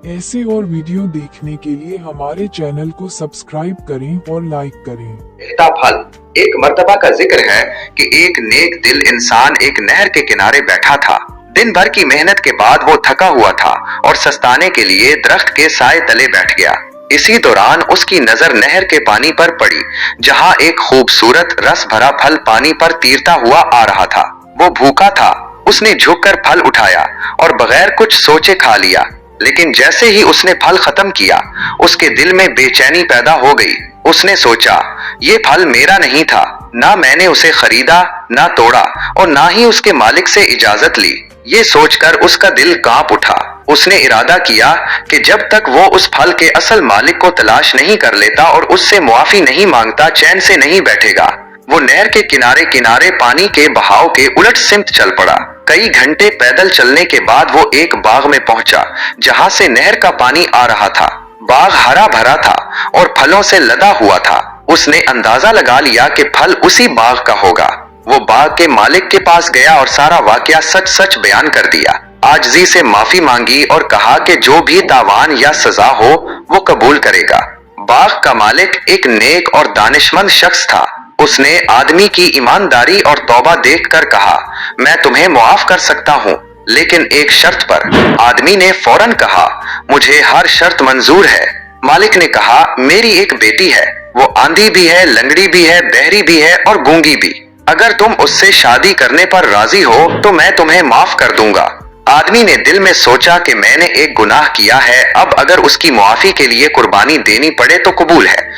ऐसे और वीडियो देखने के लिए हमारे चैनल को सब्सक्राइब करें और लाइक करें। बेहता फल। एक मर्तबा का जिक्र है कि एक नेक दिल इंसान एक नहर के किनारे बैठा था। दिन भर की मेहनत के बाद वो थका हुआ था और सस्ताने के लिए दरख्त के साए तले बैठ गया। इसी दौरान उसकी नजर नहर के पानी पर पड़ी, जहां एक खूबसूरत रस भरा फल पानी पर तीरता हुआ आ रहा था। वो भूखा था। उसने झुककर फल उठाया और बगैर कुछ सोचे खा लिया। लेकिन जैसे ही उसने फल खत्म किया, उसके दिल में बेचैनी पैदा हो गई। उसने सोचा, ये फल मेरा नहीं था, ना मैंने उसे खरीदा, ना तोड़ा और ना ही उसके मालिक से इजाजत ली। ये सोचकर उसका दिल कांप उठा। उसने इरादा किया कि जब तक वो उस फल के असल मालिक को तलाश नहीं कर लेता और उससे मुआफी नहीं मांगता, चैन से नहीं बैठेगा। वो नहर के किनारे किनारे पानी के बहाव के उलट सिमत चल पड़ा। कई घंटे पैदल चलने के बाद वो एक बाग में पहुंचा, जहां से नहर का पानी आ रहा था। बाग हरा भरा था और फलों से लदा हुआ था। उसने अंदाजा लगा लिया कि फल उसी बाग का होगा। वो बाग के मालिक के पास गया और सारा वाकया सच सच बयान कर दिया। आजिज़ी से माफी मांगी और कहा कि जो भी तावान या सजा हो वो कबूल करेगा। बाग का मालिक एक नेक और दानिशमंद शख्स था। उसने आदमी की ईमानदारी और तौबा देखकर कहा, मैं तुम्हें मुआफ कर सकता हूँ, लेकिन एक शर्त पर। आदमी ने फौरन कहा, मुझे हर शर्त मंजूर है। मालिक ने कहा, मेरी एक बेटी है, वो आंधी भी है, लंगड़ी भी है, बहरी भी है और गूंगी भी। अगर तुम उससे शादी करने पर राजी हो तो मैं तुम्हें माफ कर दूंगा। आदमी ने दिल में सोचा कि मैंने एक गुनाह किया है, अब अगर उसकी मुआफी के लिए कुर्बानी देनी पड़े तो कबूल है।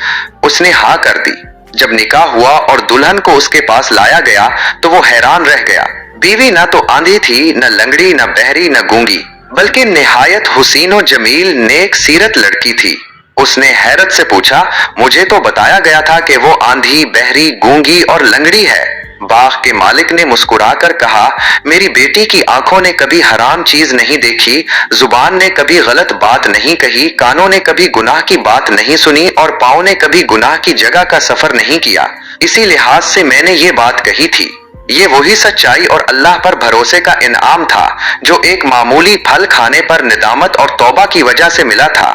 उसने हाँ कर दी। जब निकाह हुआ और दुल्हन को उसके पास लाया गया तो वो हैरान रह गया। बीवी न तो आंधी थी, न लंगड़ी, न बहरी, न गूंगी, बल्कि निहायत हुसीन और जमील नेक सीरत लड़की थी। उसने हैरत से पूछा, मुझे तो बताया गया था कि वो आंधी, बहरी, गूंगी और लंगड़ी है। बाग के मालिक ने मुस्कुराकर कहा, मेरी बेटी की आंखों ने कभी हराम चीज नहीं देखी, जुबान ने कभी गलत बात नहीं कही, कानों ने कभी गुनाह की बात नहीं सुनी और पांव ने कभी गुनाह की जगह का सफर नहीं किया। इसी लिहाज से मैंने ये बात कही थी। ये वही सच्चाई और अल्लाह पर भरोसे का इनाम था जो एक मामूली फल खाने पर निदामत और तौबा की वजह से मिला था।